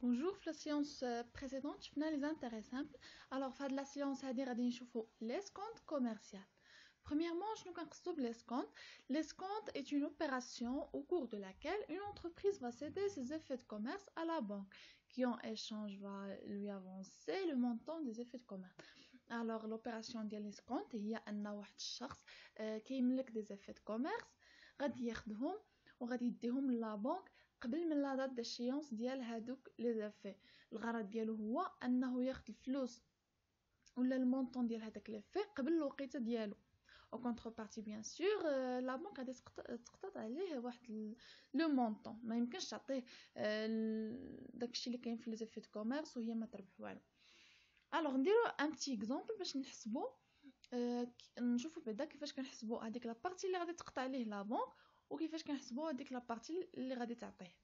Bonjour, في la séance précédente, je les intérêts simples. Alors, في la séance هذه غادي نشوفوا l'escompte commercial. Premièrement, je nous considère l'escompte. L'escompte est une opération au cours de laquelle une entreprise va céder ses effets de commerce à la banque, qui en échange va lui avancer le montant des effets de commerce. Alors, l'opération ديال l'escompte هي أن واحد الشخص كيملك des effets de commerce غادي ياخذهم وغادي يديهم لا بنك قبل من لا دات ديشيونس ديال هادوك لي زافي. الغرض ديالو هو انه ياخذ الفلوس ولا المونطون ديال هذاك لافي قبل الوقيته ديالو. او كونتر بارتي بيان سور لا بنك غادي تقتط عليه واحد لو مونطون، ما يمكنش تعطيه داكشي اللي كاين في لي زيفي دو كوميرس وهي ما تربح والو. الوغ نديرو ان بتي اكزامبل باش نحسبو نشوفو بعدا كيفاش كنحسبو هذيك لا بارتي اللي غادي تقطع عليه لا بنك وكيفاش كنحسبو هذيك لا بارتي اللي غادي تعطيه.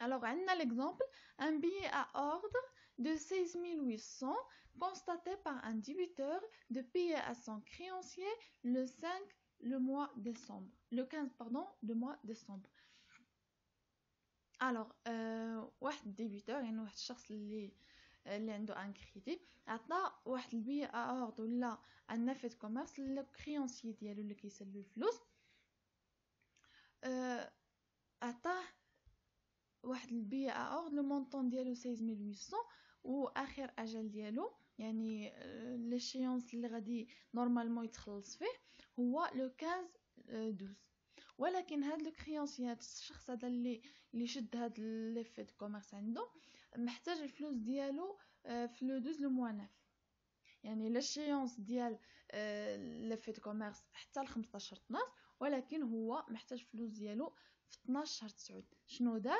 Alors, on a l'exemple, un billet à ordre de 16 800 constaté par un débiteur de payer à son créancier le 15 du mois décembre. Alors, واحد débiteur يعني واحد الشخص اللي عنده un crédit عطى واحد البيع à ordre ولا un effet de commerce le créancier ديالو اللي كيسلو الفلوس عطاه واحد البيع à ordre le montant ديالو 16800 واخر اجل ديالو يعني l'échéance اللي غادي نورمالمون يتخلص فيه هو لو 15 12. ولكن هاد لو كريونسي هاد الشخص هذا اللي شد هاد ليفي دو كوميرس عنده محتاج الفلوس ديالو في لو 12 لو موا 9، يعني l'échéance ديال ليفي دو كوميرس حتى ل 15 12، ولكن هو محتاج فلوس ديالو في 12 شهر 9. شنو دار؟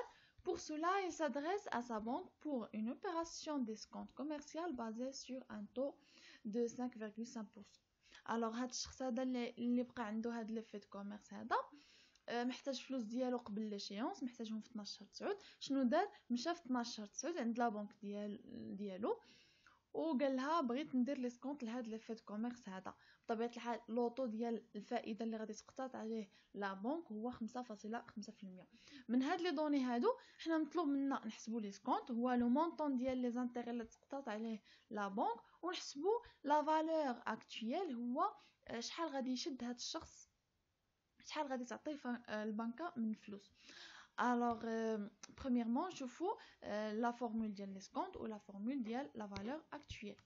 Pour cela, il s'adresse à sa banque pour une opération d'escompte commercial basée sur un taux de 5,5%. Alors هاد الشخص هذا اللي بقى عنده هاد ليفي دو كوميرس هذا محتاج فلوس ديالو قبل ليشيونس، محتاجهم في 12 شهر 9. شنو دار؟ مشى في 12 شهر 9 عند لا بنك ديالو وقال لها بغيت ندير ليسكونط لهاد لي فيت كوميرس هذا. بطبيعه الحال لوطو ديال الفائده اللي غادي تقطات عليه لا بنك هو 5.5%. من هاد لي دوني هادو حنا مطلوب منا نحسبوا ليسكونط هو لو مونطون ديال لي زانتيغي اللي تقطات عليه لا بنك، ونحسبوا لا فالور اكطويل هو شحال غادي يشد هاد الشخص، شحال غادي تعطيه البنكه من فلوس. Alors, premièrement, je fais la formule de l'escompte ou la formule de la valeur actuelle.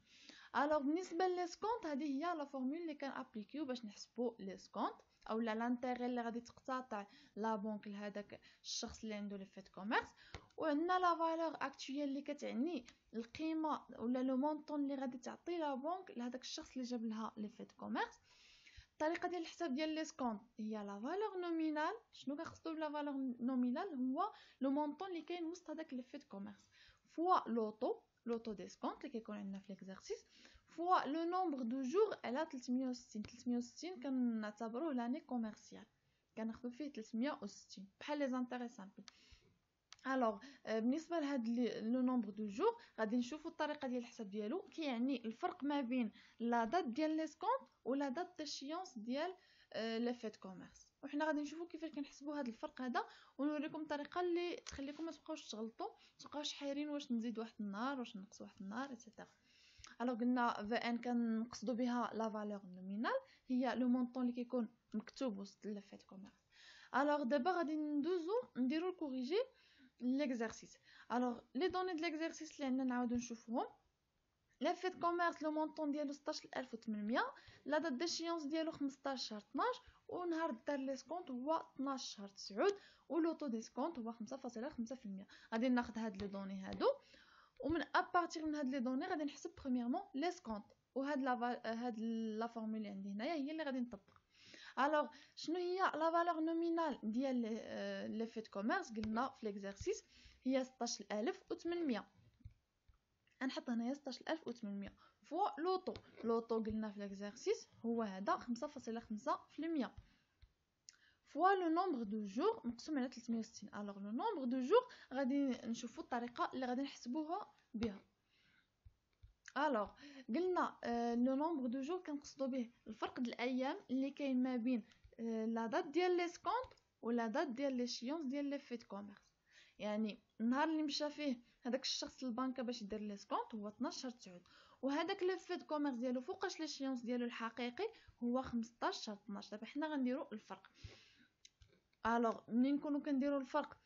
Alors, بالنسبة للescompte هذه هي la formule اللي كنابليكيو باش نحسبوا l'escompte او l'intérêt اللي غادي تقتطع لا بنك لهذاك الشخص اللي عنده لي فيت كوميرس، وعندنا la valeur actuelle اللي كتعني القيمة ولا لو مونطون اللي غادي تعطي لا بنك لهذاك الشخص اللي جاب لها لي فيت كوميرس. الطريقه ديال الحساب ديال ليسكونط هي لا فالور نومينال. شنو كنقصدوا بلا فالور نومينال؟ هو لو مونطون اللي كاين وسط هذاك لي فيت كوميرس فوا لوطو ديسكونط اللي كيكون عندنا في ليكزارسيس فوا لو نومبر دو جور على 360 كنعتبروه لاني كوميرسيال، كناخذوا فيه 360 بحال لي زانتيري سامبل. الوغ بالنسبه لهاد لو نومبر دو جور غادي نشوفوا الطريقه ديال الحساب ديالو، كيعني الفرق ما بين لا دات ديال ليسكونط ولا دات ديشيونس ديال لي فيت كوميرس، وحنا غادي نشوفوا كيفاش كنحسبوا هاد الفرق هذا ونوريكم الطريقه اللي تخليكم ما تبقاوش تغلطوا، ما تبقاوش حايرين واش نزيد واحد النهار واش نقص واحد النهار ايتترا. الوغ قلنا في ان كنقصدوا بها لا فالور نومينال هي لو مونطون اللي كيكون مكتوب وسط لي فيت كوميرس. الوغ دابا غادي نديرو الكوريجي l'exercice. Alors les données de l'exercice اللي عندنا نعاودو نشوفوهم. لافي دو كوميرس لو مونطون ديالو 16800، لا دات ديشيونس ديالو 15 شهر 12، ونهار دار ليسكونط هو 12 شهر 9، ولوطو ديسكونط هو 5.5%. غادي ناخذ هاد لي دوني هادو ومن ابارتير من هاد لي دوني غادي نحسب بريميرمون ليسكونط، وهاد لا فورمول اللي عندي هنايا هي اللي غادي نطبق. الوغ شنو هي لا فالور نومينال ديال لي فيت كوميرس؟ قلنا في ليكزارسيس هي 16800. غنحط هنايا 16800 فوا لوطو قلنا في ليكزارسيس هو هذا 5.5% فوا لو نومبر دو جور مقسوم على 360. الوغ لو نومبر دو جور غادي نشوفوا الطريقه اللي غادي نحسبوها بها. الوغ قلنا لو نومبر دو جور كنقصدوا به الفرق د الايام اللي كاين ما بين لا دات ديال ليسكونط ولا دات ديال ليشيونس ديال لي فيت كوميرس. يعني النهار اللي مشى فيه هذاك الشخص للبنكه باش يدير ليسكونط هو 12 شهر 9، وهذاك لو فيت كوميرس ديالو فوقاش ليشيونس ديالو الحقيقي هو 15 شهر 12. دابا حنا غنديروا الفرق. الوغ منين نكونوا كنديروا الفرق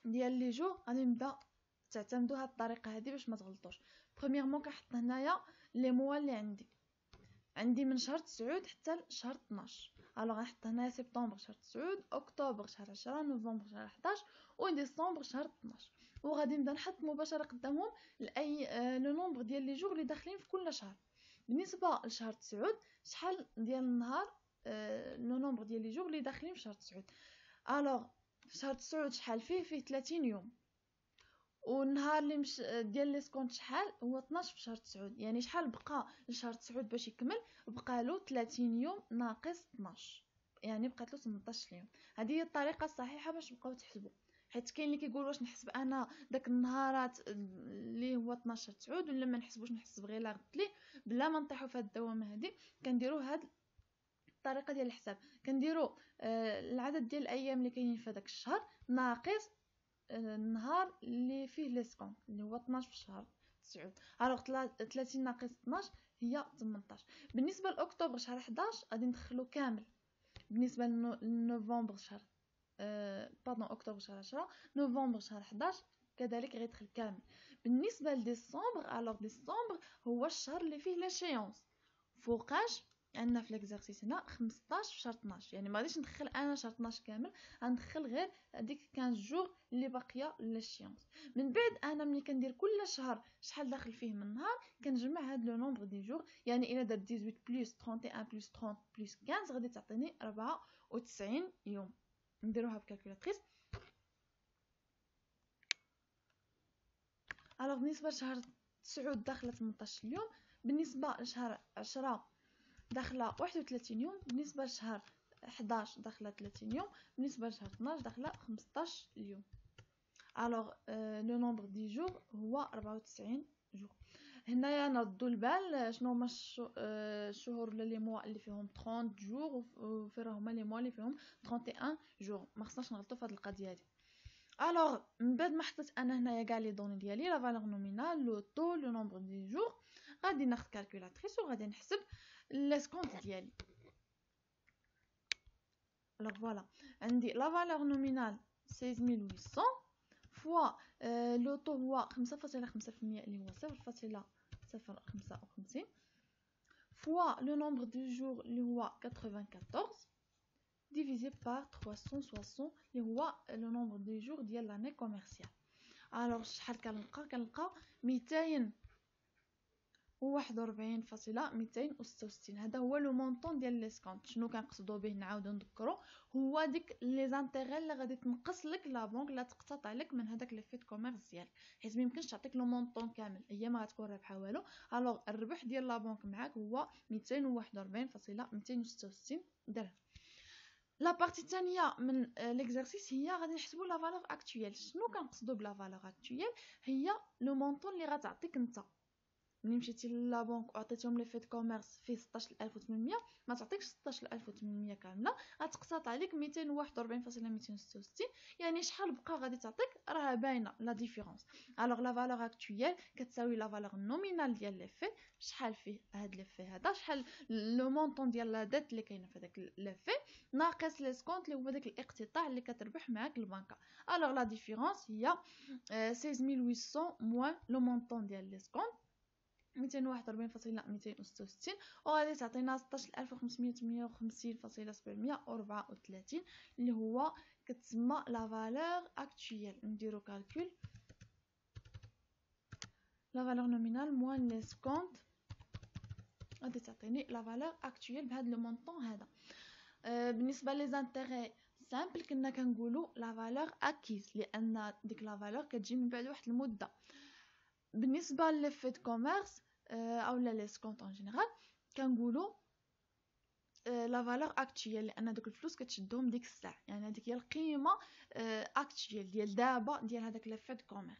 ديال لي جو غادي نبدا تعتمدوا هاد الطريقه هذه باش ما تغلطوش. بريميرمون كنحط هنايا لي موا اللي عندي من شهر 9 حتى لشهر 12. الوغ غنحط هنايا سبتمبر شهر 9، اكتوبر شهر 10، نوفمبر شهر 11، وديسمبر شهر 12. وغادي نبدا نحط مباشره قدامهم الاي لو نومبر ديال لي جور اللي داخلين في كل شهر. بالنسبه لشهر 9 شحال ديال النهار لو نومبر ديال لي جور اللي داخلين في شهر 9. الوغ في شهر 9 شحال فيه 30 يوم، والنهار اللي مش ديال لي سكونط شحال هو 12 في شهر 9. يعني شحال بقى لشهر 9 باش يكمل؟ بقى له 30 يوم ناقص 12، يعني بقات له 18 يوم. هذه هي الطريقه الصحيحه باش تبقاو تحسبوا. حيت كاين اللي كيقول واش نحسب انا داك النهارات اللي هو 12 9 ولا ما نحسبوش، نحسب غير لا غدت ليه بلا ما نطيحوا في هذه الدوامه هذه. كنديروا هاد الطريقه ديال الحساب، كنديروا العدد ديال الايام اللي كاينين في هذاك الشهر ناقص النهار اللي فيه ليسكون اللي هو 12 في شهر 9. الوغ 30 ناقص 12 هي 18. بالنسبه لاكتوبر شهر 11 غادي ندخلو كامل. بالنسبه لنوفمبر شهر اكتوبر شهر 10، نوفمبر شهر 11 كذلك غيدخل كامل. بالنسبه لديسمبر، الوغ ديسمبر هو الشهر اللي فيه لاشيونس فوقاش عندنا في ليكزارسيس هنا 15 في شهر 12. يعني ما غاديش ندخل انا شهر 12 كامل، غندخل غير هذيك 15 جور اللي باقيه للشيونس. من بعد انا ملي كندير كل شهر شحال داخل فيه من نهار كنجمع هاد لو نومبر دي جور. يعني الا درت 18 بلس 31 بلس 30 بلس 15 غادي تعطيني 94 يوم. نديروها بكالكولاتريس. الوغ بالنسبه لشهر 9 داخله 18 يوم، بالنسبه لشهر 10 داخله 31 يوم، بالنسبه لشهر 11 داخله 30 يوم، بالنسبه لشهر 12 داخله 15 يوم. الوغ لو نومبر دي جور هو 94 جور. هنايا نردوا البال شنو هما الشهور ولا لي موا اللي فيهم 30 جور وفين هما لي موا اللي فيهم 31 جور. ما خصناش نغلطوا في هذه القضيه هذه. الوغ من بعد ما حطيت انا هنايا كاع لي دوني ديالي، لا فالور نومينال، لو طو، لو نومبر دي جور، غادي ناخذ كالكولاتريس وغادي نحسب لاسكونط ديالي. الوغ فوالا عندي لا فالور نومينال 16800 فوا لو طو هو 5.5% اللي هو 0.055 فوا لو نومبر دو جور اللي هو 94 ديفيزي بار 360 اللي هو لو نومبر دو جور ديال لاني كوميرسيال. الوغ شحال كنلقى 241.266. هذا هو لو مونطون ديال ليسكونط. شنو كنقصدوا به؟ نعاودو نذكروا، هو ديك لي زانتيغي اللي غادي تنقص لك لا بنك لا تقتطع لك من هذاك لي فيت كوميرس ديالك، حيت ما يمكنش تعطيك لو مونطون كامل، هي ما غتكون رابحه والو. الوغ الربح ديال لا بنك معاك هو 241.266 درهم. لا بارتي الثانيه من ليكزارسيس هي غادي نحسبوا لا فالور اكطويل. شنو كنقصدوا بلا فالور اكطويل؟ هي لو مونطون اللي غتعطيك انت ملي مشيتي لا بنك وعطيتهم لي فيت كوميرس فيه 16800، ما تعطيكش 16800 كامله، غتقسط عليك 241.266. يعني شحال بقى غادي تعطيك راه باينه لا ديفيرونس. الوغ لا فالور اكطويل كتساوي لا فالور نومينال ديال لي في، شحال فيه هاد لي في هذا، شحال لو مونطون ديال لا ديت اللي كاينه في داك لي في، ناقص لي سكونط اللي هو داك الاقتطاع اللي كتربح معاك البنكه. الوغ لا ديفيرونس هي 16800 موان لو مونطون ديال لي سكونط 241.266 وغادي تعطينا 16558.734 اللي هو كتسمى لا فالور اكطويل. نديرو كالكول لا فالور نومينال موان لي سكونط غادي تعطيني لا فالور اكطويل بهذا لو مونطون هذا. بالنسبه لي زانتيغي سامبل كنا كنقولوا لا فالور اكيز، لان ديك لا فالور كتجي من بعد واحد المده. بالنسبه لي فيت كوميرس او لي سكونط ان جينيرال كنقولوا لا فالور اكطويل، لان دوك الفلوس كتشدهم ديك الساعه، يعني هذيك هي القيمه اكطويل ديال دابا ديال هذاك لي فيت كوميرس.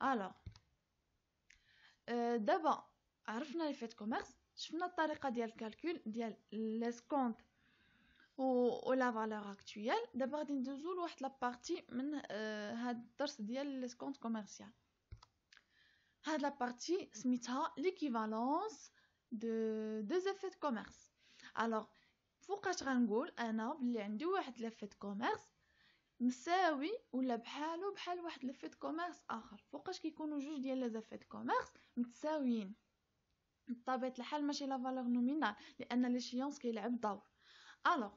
الوغ دابا عرفنا لي فيت كوميرس، شفنا الطريقه ديال الكالكول ديال لي سكونط و لا فالور اكطويل. دابا غادي ندوزو لواحد لا بارتي من هاد الدرس ديال لي سكونط كوميرسيال. هاد لا بارتي سميتها ليكيفالونس دو دو زيفي دو كوميرس. الوغ فوقاش غنقول انا بلي عندي واحد ليفي دو كوميرس مساوي ولا بحالو بحال واحد ليفي دو كوميرس اخر. فوقاش كيكونوا جوج ديال لي زيفي دو كوميرس متساويين بطبيعه الحال ماشي لا فالور نومينال لان ليشيونس كيلعب دور. الوغ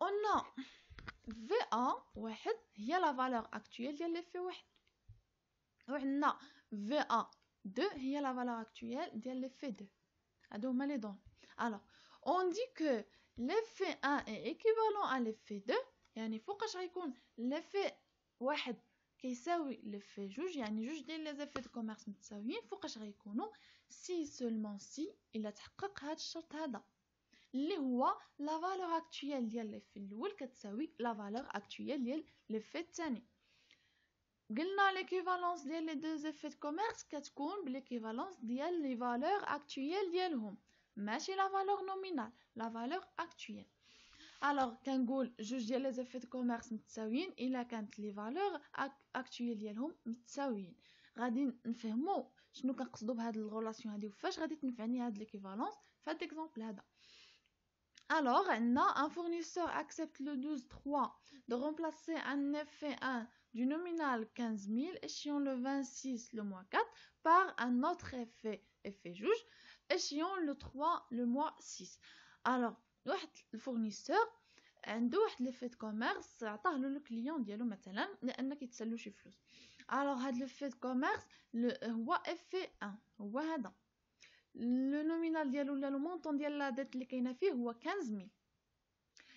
on a VA واحد هي لا فالور اكطويل ديال ليفي واحد، وعندنا VA 2 هي la valeur actuelle ديال l'effet 2. هادو هما لي دون. alors on dit que l'effet 1 est équivalent à l'effet 2. يعني فوقاش غيكون l'effet واحد كيساوي l'effet جوج، يعني جوج ديال لي زيفي دو كوميرس متساويين. فوقاش غيكونوا سي سولمون سي الا تحقق هاد الشرط هذا اللي هو لا فالور اكطويل ديال l'effet الاول كتساوي لا فالور اكطويل ديال l'effet الثاني. قلنا ليكيفالونس ديال لي دو زيفي دو كوميرس كتكون بليكيفالونس ديال لي فالور اكطويل ديالهم، ماشي لا فالور نومينال، لا فالور اكطويل. الوغ كنقول جوج ديال لي زيفي دو كوميرس متساويين الا كانت لي فالور اكطويل ديالهم متساويين. غادي نفهموا شنو كنقصدوا بهاد الغولاسيون هادي وفاش غادي تنفعني هاد ليكيفالونس فهاد ليكزامبل هذا. Alors, un fournisseur accepte le 12-3 de remplacer un effet 1 du nominal 15 000 échéant le 26 le mois 4 par un autre effet juge échéant le 3 le mois 6. Alors, le fournisseur عنده واحد ليفي دو كوميرس عطاه له الكليون ديالو مثلا لان كيتسالو شي فلوس. الوغ هاد ليفي دو كوميرس هو افي 1 هو هذا لو نومينال ديالو ولا لو مونطون ديال لا ديت اللي كاينه فيه هو 15000.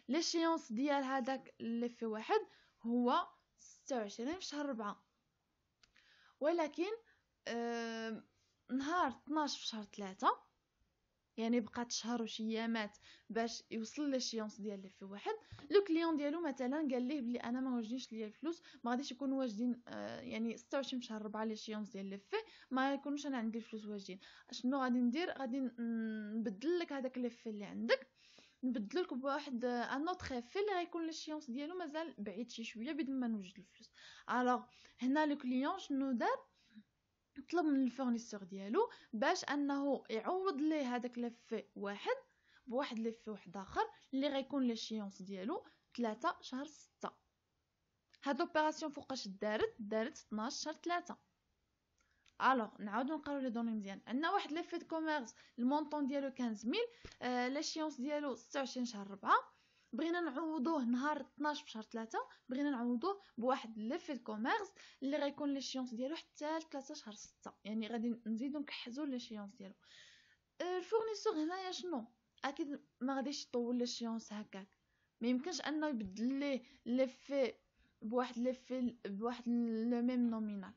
ليشيونس ديال هذاك اللي في واحد هو 26 في شهر 4، ولكن نهار 12 في شهر 3 يعني بقات شهر وشي ايامات باش يوصل ليشيونس ديال اللي في واحد. لو كليون ديالو مثلا قال ليه بلي انا ما واجدينش ليا الفلوس، ما غاديش يكونوا واجدين يعني 26 في شهر 4 ليشيونس ديال اللي في ما يكونوش انا عندي الفلوس واجدين. شنو غادي ندير؟ غادي نبدل لك هذاك اللي في اللي عندك، نبدل لك بواحد ان اوتر افي اللي غيكون ليشيونس ديالو مازال بعيد شي شويه بدون ما نوجد الفلوس. الوغ هنا لو كليون شنو دار؟ طلب من الفورنيسور ديالو باش انه يعوض ليه هذاك لفي واحد بواحد لفي واحد اخر اللي غيكون ليشيونس ديالو 3 شهر 6. هاد لوبيراسيون فوقاش دارت 12 شهر 3. الوغ نعاودو نقراو لي دوني مزيان. عندنا واحد ليفي دو كوميرس المونطون ديالو 15000، ليشيونس ديالو 26 شهر 4، بغينا نعوضوه نهار 12 في شهر 3، بغينا نعوضوه بواحد ليفي دو كوميرس اللي غيكون ليشيونس ديالو حتى 3 شهر 6، يعني غادي نزيدو نكحزو ليشيونس ديالو. الفورنيسور هنايا شنو اكيد ما غاديش يطول ليشيونس هكاك، ما يمكنش انه يبدل ليه ليفي بواحد لو ميم نومينال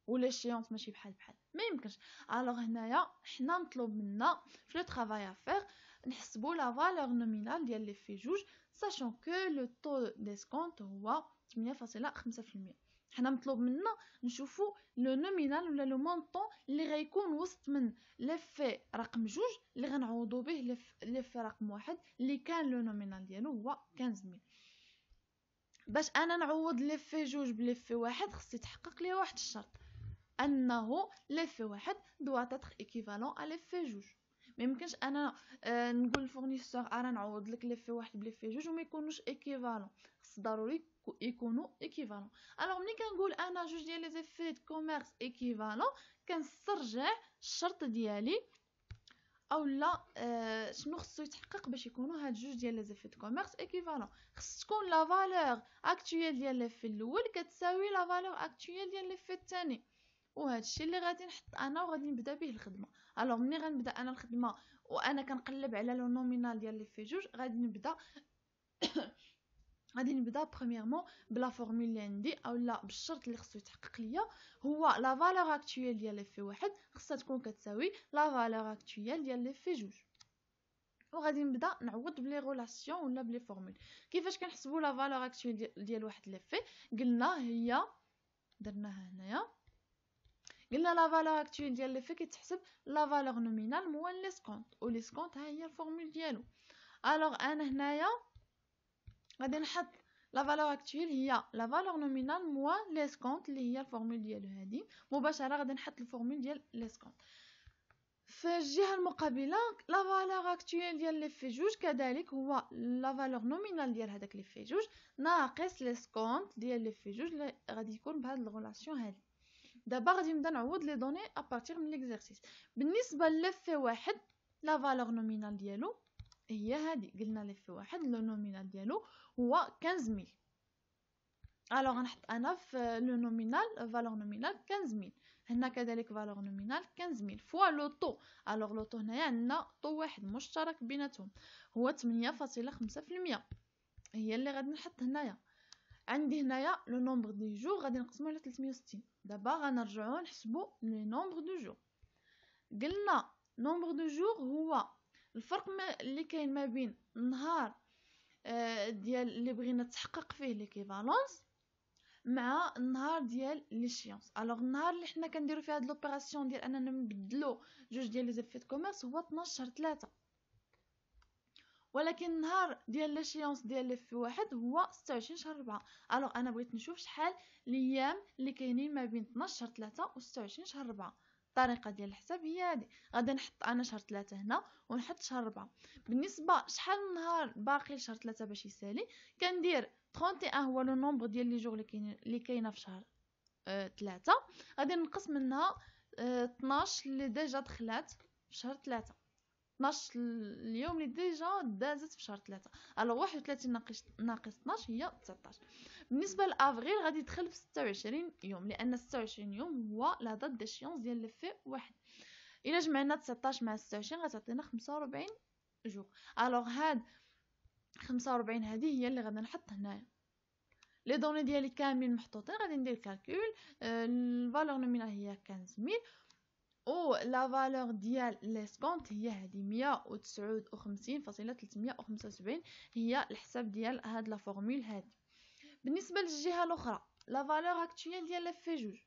ولا شيونس ماشي بحال ما يمكنش. الوغ هنايا حنا مطلوب منا في لو طرافاي افير نحسبوا لا فالور نومينال ديال لي في جوج ساشون كو لو طو ديسكونت هو 8.5%. حنا مطلوب منا نشوفوا لو نومينال ولا لو مونطون اللي غيكون وسط من لفي رقم جوج اللي غنعوضوا به لفي رقم واحد اللي كان لو نومينال ديالو هو 15000. باش انا نعوض لفي جوج بلفي واحد خص يتحقق لي واحد الشرط انه لفي واحد doit être équivalent à لفي جوج. ما يمكنش انا نقول للفورنيسور انا نعوض لك لفي واحد بلفي جوج وما يكونوش ايكيفالون، خص ضروري يكونوا ايكيفالون. الوغ ملي كنقول انا جوج ديال لي زيفي دو كوميرس ايكيفالون كنسترجع الشرط ديالي اولا شنو خصو يتحقق باش يكونوا هاد جوج ديال لي زيفي دو كوميرس ايكيفالون. خص تكون لا فالور اكطويل ديال لفي الاول كتساوي لا فالور اكطويل ديال لفي الثاني، وهذا الشيء اللي غادي نحط انا وغادي نبدا به الخدمه. الوغ ملي غنبدا انا الخدمه وانا كنقلب على لو نومينال ديال لي في جوج غادي نبدا بريميرمون بلا فورمول اللي عندي اولا بالشرط اللي خصو يتحقق ليا هو لا فالور اكطويل ديال لي في واحد خصها تكون كتساوي لا فالور اكطويل ديال لي في جوج، وغادي نبدا نعوض بلي غولاسيون ولا بلي فورمول. كيفاش كنحسبوا لا فالور اكطويل ديال واحد لي في؟ قلنا هي درناها هنايا، قلنا لا فالور اكطويل ديال لي في كتحسب لا فالور نومينال موال لي سكونط، و لي سكونط ها هي الفورمول ديالو. الوغ انا هنايا غادي نحط لا فالور اكطويل هي لا فالور نومينال موان ليسكونت اللي هي الفورمول ديالو هادي. مباشره غادي نحط الفورمول ديال ليسكونت. في الجهه المقابله لا فالور اكطويل ديال لي في جوج كذلك هو لا فالور نومينال ديال هذاك لي في جوج ناقص ليسكونت ديال لي في جوج اللي غادي يكون بهاد الغولاسيون هادي. دابا غادي نبدا نعوض لي دوني ابارتير من ليكزارسيس. بالنسبه للف في واحد لا فالور نومينال ديالو هي هادي. قلنا لف في واحد لو نومينال ديالو هو 15000. الوغ غنحط انا في لو نومينال فالور نومينال 15000. هنا كذلك فالور نومينال 15000 فوا لو طو. الوغ لو طو هنايا عندنا طو واحد مشترك بيناتهم هو 8.5%. هي اللي غادي نحط هنايا. عندي هنايا لو نومبر دي جور غادي نقسمو على 360. دابا غنرجعو نحسبو لي نومبر دو جور. قلنا نومبر دو جور هو الفرق اللي كاين ما بين النهار ديال اللي بغينا تحقق فيه ليكيفالونس مع النهار ديال ليشيونس. الوغ النهار اللي حنا كنديرو فيه هاد لوبيراسيون ديال اننا نبدلو جوج ديال لي زيفي دو كوميرس هو 12/3. ولكن النهار ديال ليشيونس ديال لي في واحد هو 26/4. الوغ انا بغيت نشوف شحال الايام اللي كاينين ما بين 12/3 و 26/4. الطريقه ديال الحساب هي هذه. غادي نحط انا شهر 3 هنا ونحط شهر 4. بالنسبه شحال النهار باقي لشهر 3 باش يسالي كندير 31 هو لو نومبر ديال لي جور اللي كاينه في شهر 3. غادي نقص منها 12 اللي ديجا دخلات في شهر 3. 12 اليوم اللي ديجا دازت في شهر 3. الوغ 31 ناقص 12 هي 19. بالنسبه لافريل غادي يدخل في 26 يوم لان 26 يوم هو لا دات ديشيونس ديال لي في واحد. الا جمعنا 19 مع 26 غتعطينا 45 جور. الوغ هاد 45 هذه هي اللي غادي نحط هنايا. لي دوني ديالي كاملين محطوطين. غادي ندير كالكول. الفالور نومينال هي 15000 و لا فالور ديال ليسكونت هي هذه 159.375 هي الحساب ديال هاد لا فورمول هادي. بالنسبه للجهه الاخرى لا فالور اكطويل ديال لي في جوج.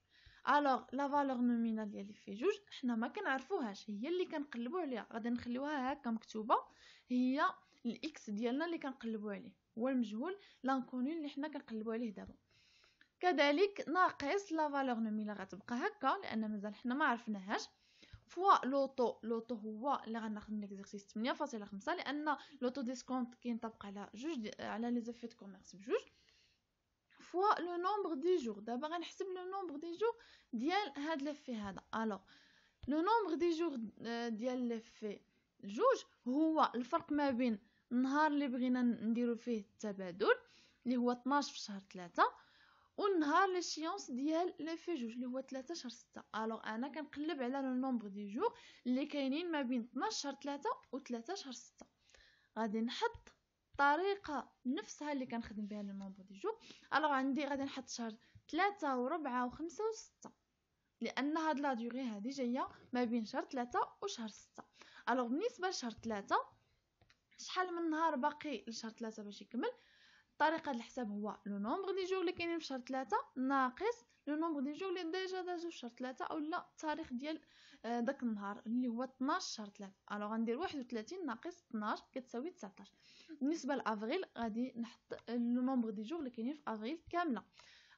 الوغ لا فالور نومينال ديال لي في جوج حنا ما كنعرفوهاش هي اللي كنقلبوا عليها. غادي نخليوها هكا مكتوبه هي الاكس ديالنا اللي كنقلبوا عليه هو المجهول لانكوني اللي حنا كنقلبوا عليه دابا. كذلك ناقص لا فالور نومينال غتبقى هكا لان مازال حنا ما عرفناهاش فوا لوطو هو اللي غناخذ من ليكزارسيس 8.5 لان لوطو ديسكونت كينطبق على جوج على لي زيفي دو كوميرس بجوج فوا لو نومبر دي جور. دابا غنحسب لو نومبر دي جور ديال هاد لي في هذا. الوغ لو نومبر دي جور ديال لي في جوج هو الفرق ما بين النهار اللي بغينا نديرو فيه التبادل اللي هو 12 في شهر 3 والنهار ليشيونس ديال لي في جوج اللي هو 3 شهر 6. الوغ انا كنقلب على لو نومبر دي جور اللي كاينين ما بين 12 شهر 3 و 3 شهر 6. غادي نحط طريقه نفسها اللي كنخدم بها لو نومبر دي جور. الوغ عندي غادي نحط شهر 3 و 4 و 5 و 6 لان هاد لا دوري هادي جايه ما بين شهر 3 و شهر 6. الوغ بالنسبه لشهر 3 شحال من نهار باقي لشهر 3 باش يكمل. طريقه الحساب هو لو نومبر دي جور اللي كاينين في شهر 3 ناقص لو نومبر دي جور اللي ديجا دازو في شهر 3 اولا التاريخ ديال داك النهار اللي هو 12 شهر 3. الوغ غندير 31 ناقص 12 كتساوي 19. بالنسبه لافريل غادي نحط لو نومبر دي جور اللي كاينين في افريل كامله.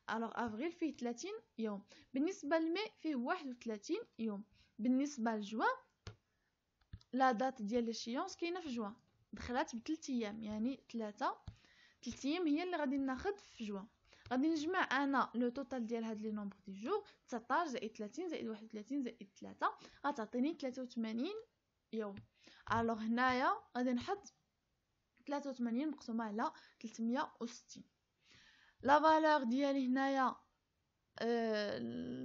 الوغ افريل فيه 30 يوم. بالنسبه لمي فيه 31 يوم. بالنسبه لجوان لا دات ديال ليشيونس كاينه في جوان دخلات ب3 ايام يعني 3 ايام هي اللي غادي ناخذ في جوان. غادي نجمع انا لو توتال ديال هاد لي نومبر دي جور 19 زائد 30 زائد 31 زائد 3 غتعطيني 83 يوم. الوغ هنايا غادي نحط 83 مقسومه على 360. لا فالور ديالي هنايا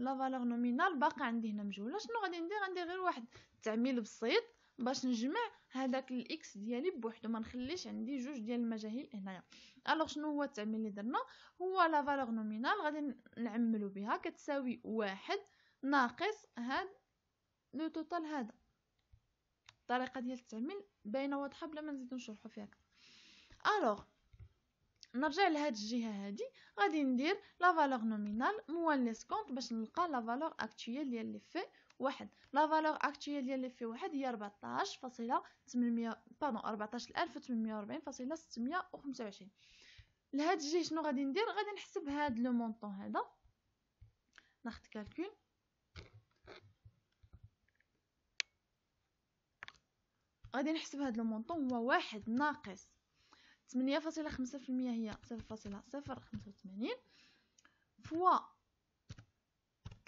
لا فالور نومينال باقي عندي هنا مجهوله. شنو غادي ندير؟ غندير غير واحد التعميل بسيط باش نجمع هذاك الاكس ديالي بوحدو ما نخليش عندي جوج ديال المجاهيل هنايا. الوغ شنو هو التعميل اللي درنا؟ هو لا فالور نومينال غادي نعملو بها كتساوي واحد ناقص هاد لو توتال هذا. الطريقه ديال التعميل باينه واضحه بلا ما نزيدو نشرحو فيها اكثر. الوغ نرجع لهاد الجهه هادي غادي ندير لا فالور نومينال موان ليسكونت باش نلقى لا فالور اكطويل ديال لي في واحد. لا فالور اكطويل ديال لي في واحد هي 14840.625. لهاد الجي شنو غادي ندير؟ غادي نحسب هاد لو مونطون هذا، ناخذ كالكول. غادي نحسب هاد لو مونطون هو 1 ناقص 8.5% هي 0.085 فوا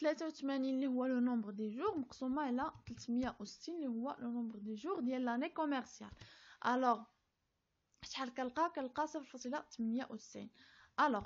83 اللي هو لو نومبر دي جور مقسومه على 360 اللي هو لو نومبر دي جور ديال لاني كوميرسيال. الوغ شحال كنلقى 0.98. الوغ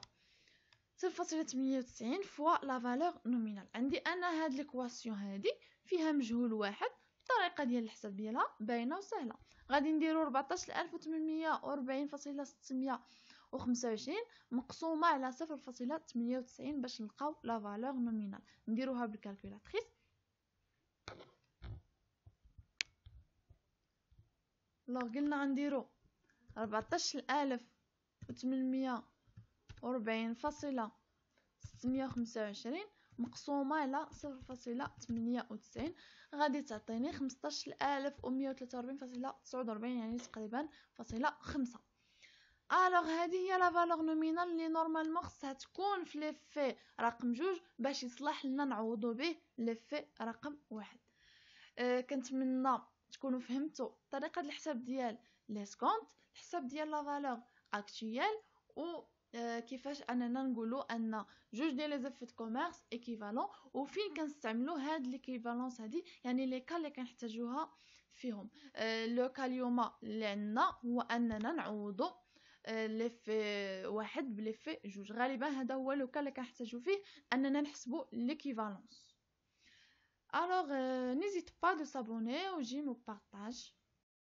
0.98 فوا لا فالور نومينال. عندي انا هاد ليكواسيون هادي فيها مجهول واحد، الطريقه ديال الحساب ديالها باينه وسهله. غادي نديرو 14825 مقسومه على 0.98 باش نلقاو لا فالور نومينال. نديروها بالكالكولاتريس. لو قلنا غنديرو 14840.625 مقسومه على 0.98 غادي تعطيني 15143.49 يعني تقريبا فاصله 5. الوغ هذه هي لا فالور نومينال اللي نورمالمون خصها تكون في لي في رقم 2 باش يصلح لنا نعوضو به لي في رقم 1. كنتمنى تكونوا فهمتوا طريقه الحساب ديال لي سكونت، الحساب ديال لا فالور اكطويل، و كيفاش اننا نقولوا ان جوج ديال لي زيف د كوميرس ايكيفالون، وفين كنستعملوا هاد ليكيفالونس هادي، يعني لي كا اللي كنحتاجوها فيهم. لو كا اليوم اللي عندنا هو اننا نعوضوا لي في واحد بلي في جوج. غالبا هذا هو لو كا اللي كنحتاجو فيه اننا نحسبوا ليكيفالونس. Alors, n'hésite pas de s'abonner ou j'aime ou partage.